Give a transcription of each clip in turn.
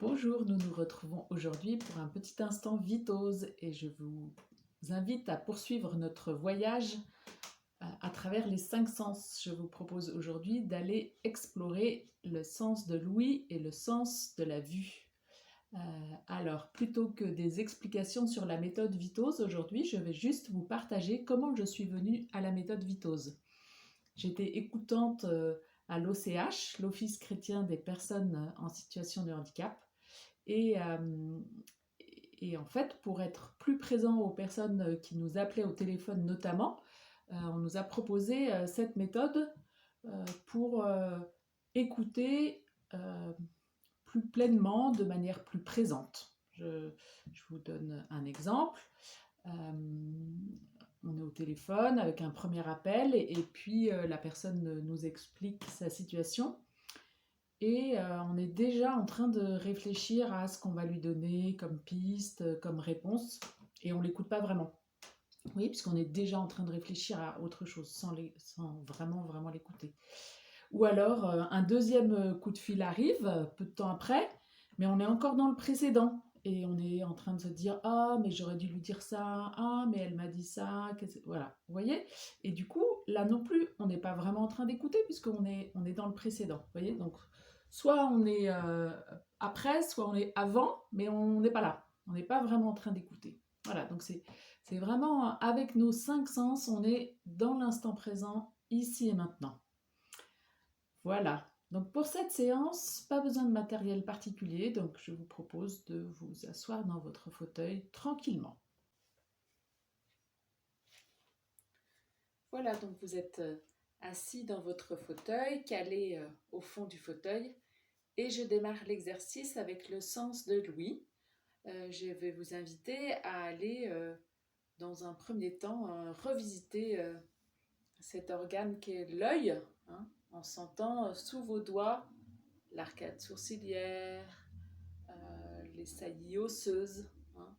Bonjour, nous nous retrouvons aujourd'hui pour un petit instant vitose et je vous invite à poursuivre notre voyage à travers les 5 sens. Je vous propose aujourd'hui d'aller explorer le sens de l'ouïe et le sens de la vue. Alors, plutôt que des explications sur la méthode Vitose, aujourd'hui, je vais juste vous partager comment je suis venue à la méthode Vitose. J'étais écoutante à l'OCH, l'Office chrétien des personnes en situation de handicap, et, en fait, pour être plus présent aux personnes qui nous appelaient au téléphone notamment, on nous a proposé cette méthode pour écouter plus pleinement, de manière plus présente. Je vous donne un exemple. On est au téléphone avec un premier appel et puis la personne nous explique sa situation. Et on est déjà en train de réfléchir à ce qu'on va lui donner comme piste, comme réponse, et on ne l'écoute pas vraiment. Oui, puisqu'on est déjà en train de réfléchir à autre chose, sans vraiment l'écouter. Ou alors, un deuxième coup de fil arrive, peu de temps après, mais on est encore dans le précédent. Et on est en train de se dire « Ah, mais j'aurais dû lui dire ça. Ah, mais elle m'a dit ça. » Voilà, vous voyez. Et du coup, là non plus, on n'est pas vraiment en train d'écouter, puisqu'on est dans le précédent. Vous voyez, donc soit on est après, soit on est avant, mais on n'est pas là. On n'est pas vraiment en train d'écouter. Voilà, donc c'est vraiment avec nos 5 sens, on est dans l'instant présent, ici et maintenant. Voilà. Donc pour cette séance, pas besoin de matériel particulier, donc je vous propose de vous asseoir dans votre fauteuil tranquillement. Voilà, donc vous êtes assis dans votre fauteuil, calé au fond du fauteuil, et je démarre l'exercice avec le sens de l'ouïe. Je vais vous inviter à aller, dans un premier temps, revisiter cet organe qu'est l'œil, hein, en sentant sous vos doigts l'arcade sourcilière, les saillies osseuses, hein,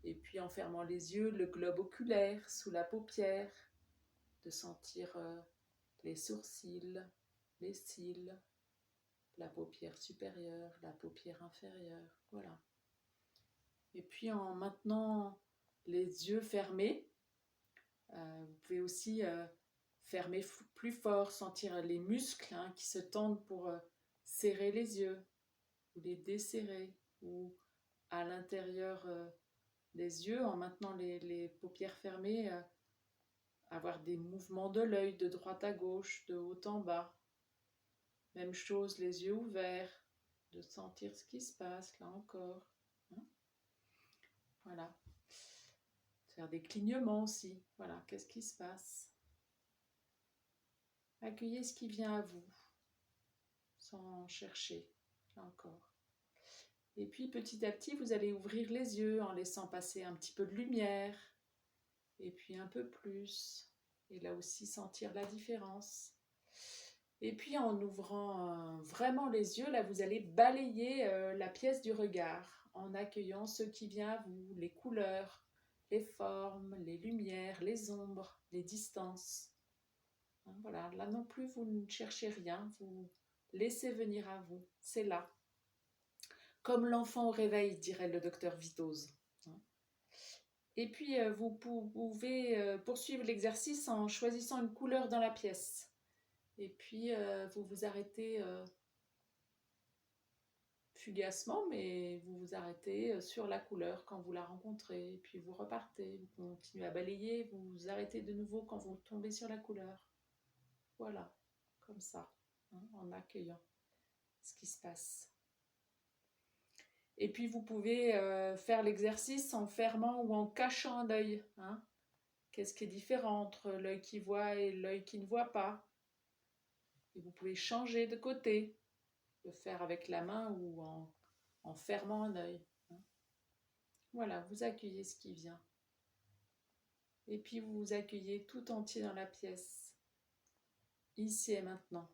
et puis en fermant les yeux, le globe oculaire sous la paupière, de sentir les sourcils, les cils, la paupière supérieure, la paupière inférieure, voilà. Et puis en maintenant les yeux fermés, vous pouvez aussi fermer plus fort, sentir les muscles qui se tendent pour serrer les yeux ou les desserrer, ou à l'intérieur des yeux, en maintenant les paupières fermées, avoir des mouvements de l'œil de droite à gauche, de haut en bas. Même chose, les yeux ouverts, de sentir ce qui se passe là encore. Hein, voilà. Faire des clignements aussi. Voilà, qu'est-ce qui se passe? Accueillez ce qui vient à vous, sans chercher, là encore. Et puis petit à petit, vous allez ouvrir les yeux en laissant passer un petit peu de lumière, et puis un peu plus, et là aussi sentir la différence. Et puis en ouvrant vraiment les yeux, là vous allez balayer la pièce du regard, en accueillant ce qui vient à vous, les couleurs, les formes, les lumières, les ombres, les distances. Voilà, là non plus vous ne cherchez rien, vous laissez venir à vous, c'est là. Comme l'enfant au réveil, dirait le docteur Vitose. Et puis vous pouvez poursuivre l'exercice en choisissant une couleur dans la pièce. Et puis vous vous arrêtez fugacement, mais vous vous arrêtez sur la couleur quand vous la rencontrez. Et puis vous repartez, vous continuez à balayer, vous vous arrêtez de nouveau quand vous tombez sur la couleur. Voilà, comme ça, en accueillant ce qui se passe. Et puis vous pouvez faire l'exercice en fermant ou en cachant un œil. Qu'est-ce qui est différent entre l'œil qui voit et l'œil qui ne voit pas? Et vous pouvez changer de côté, le faire avec la main ou en fermant un œil. Voilà, vous accueillez ce qui vient. Et puis vous vous accueillez tout entier dans la pièce, ici et maintenant.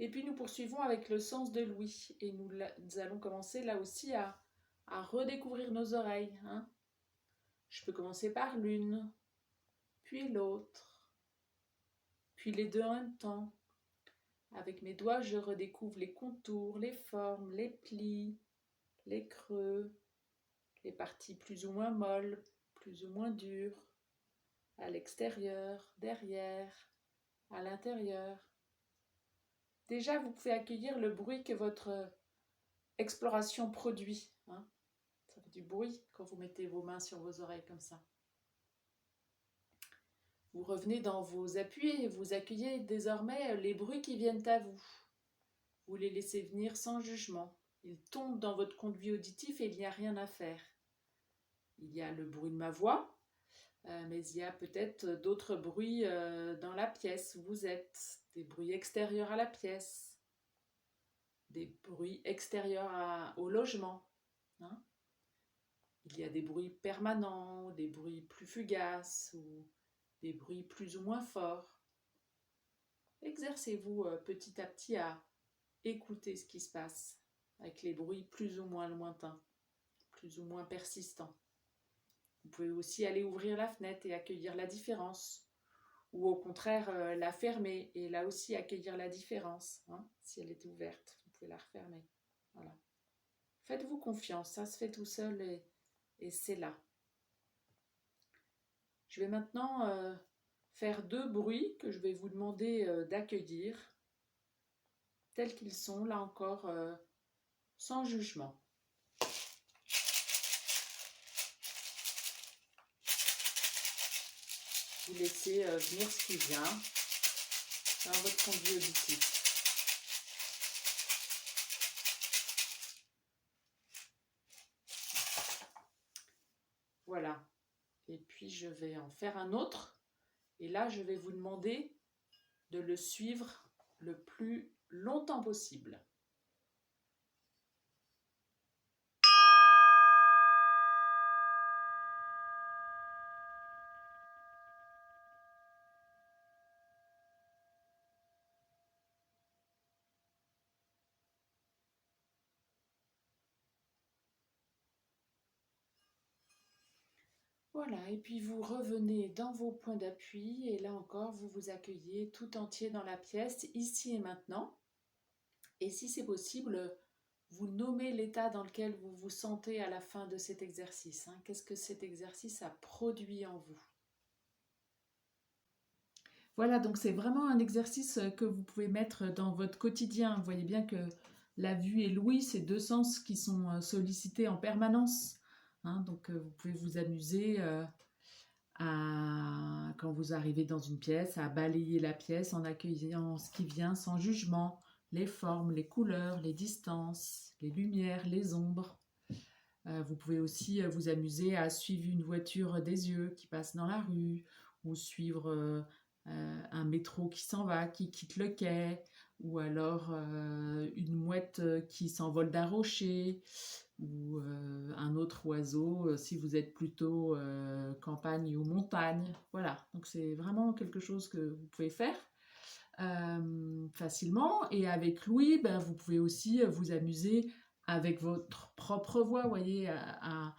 Et puis nous poursuivons avec le sens de l'ouïe. Et nous allons commencer là aussi à redécouvrir nos oreilles. Je peux commencer par l'une, puis l'autre, puis les deux en même temps. Avec mes doigts, je redécouvre les contours, les formes, les plis, les creux, les parties plus ou moins molles, plus ou moins dures, à l'extérieur, derrière, à l'intérieur. Déjà, vous pouvez accueillir le bruit que votre exploration produit. Hein. Ça fait du bruit quand vous mettez vos mains sur vos oreilles comme ça. Vous revenez dans vos appuis et vous accueillez désormais les bruits qui viennent à vous. Vous les laissez venir sans jugement. Ils tombent dans votre conduit auditif et il n'y a rien à faire. Il y a le bruit de ma voix, mais il y a peut-être d'autres bruits dans la pièce où vous êtes, des bruits extérieurs à la pièce, des bruits extérieurs au logement. Hein. Il y a des bruits permanents, des bruits plus fugaces ou des bruits plus ou moins forts. Exercez-vous petit à petit à écouter ce qui se passe avec les bruits plus ou moins lointains, plus ou moins persistants. Vous pouvez aussi aller ouvrir la fenêtre et accueillir la différence, ou au contraire la fermer et là aussi accueillir la différence. Hein, si elle est ouverte, vous pouvez la refermer. Voilà. Faites-vous confiance, ça se fait tout seul et c'est là. Je vais maintenant faire 2 bruits que je vais vous demander d'accueillir, tels qu'ils sont, là encore, sans jugement. Vous laissez venir ce qui vient dans votre conduit auditif. Voilà. Et puis je vais en faire un autre. Et là, je vais vous demander de le suivre le plus longtemps possible. Voilà, et puis vous revenez dans vos points d'appui et là encore, vous vous accueillez tout entier dans la pièce, ici et maintenant. Et si c'est possible, vous nommez l'état dans lequel vous vous sentez à la fin de cet exercice. Hein. Qu'est-ce que cet exercice a produit en vous? Voilà, donc c'est vraiment un exercice que vous pouvez mettre dans votre quotidien. Vous voyez bien que la vue et l'ouïe, c'est 2 sens qui sont sollicités en permanence. Hein, donc vous pouvez vous amuser quand vous arrivez dans une pièce, à balayer la pièce en accueillant ce qui vient sans jugement, les formes, les couleurs, les distances, les lumières, les ombres. Vous pouvez aussi vous amuser à suivre une voiture des yeux qui passe dans la rue ou suivre un métro qui s'en va, qui quitte le quai, ou alors une mouette qui s'envole d'un rocher, ou un autre oiseau si vous êtes plutôt campagne ou montagne. Voilà, donc c'est vraiment quelque chose que vous pouvez faire facilement. Et avec Louis, ben, vous pouvez aussi vous amuser avec votre propre voix, vous voyez, à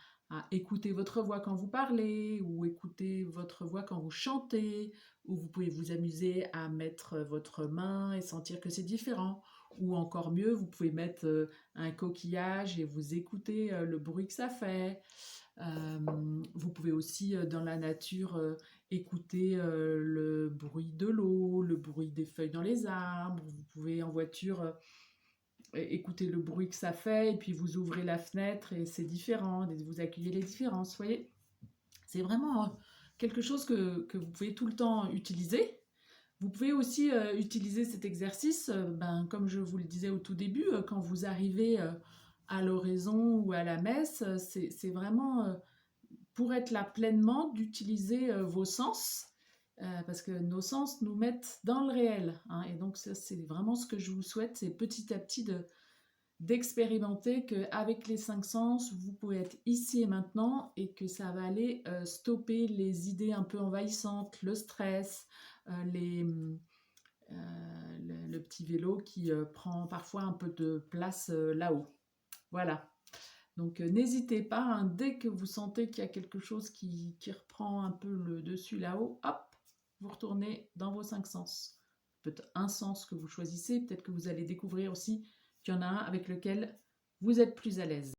écouter votre voix quand vous parlez, ou écouter votre voix quand vous chantez, ou vous pouvez vous amuser à mettre votre main et sentir que c'est différent. Ou encore mieux, vous pouvez mettre un coquillage et vous écoutez le bruit que ça fait. Vous pouvez aussi dans la nature écouter le bruit de l'eau, le bruit des feuilles dans les arbres. Vous pouvez en voiture écouter le bruit que ça fait et puis vous ouvrez la fenêtre et c'est différent, vous accueillez les différences, vous voyez. C'est vraiment quelque chose que vous pouvez tout le temps utiliser. Vous pouvez aussi utiliser cet exercice, comme je vous le disais au tout début, quand vous arrivez à l'oraison ou à la messe, c'est vraiment pour être là pleinement d'utiliser vos sens, parce que nos sens nous mettent dans le réel. Hein, et donc ça, c'est vraiment ce que je vous souhaite, c'est petit à petit d'expérimenter qu'avec les 5 sens, vous pouvez être ici et maintenant et que ça va aller stopper les idées un peu envahissantes, le stress, le petit vélo qui prend parfois un peu de place là-haut. Voilà. Donc n'hésitez pas, hein, dès que vous sentez qu'il y a quelque chose qui reprend un peu le dessus là-haut, hop, vous retournez dans vos 5 sens. peut-être un sens que vous choisissez. Peut-être que vous allez découvrir aussi qu'il y en a un avec lequel vous êtes plus à l'aise.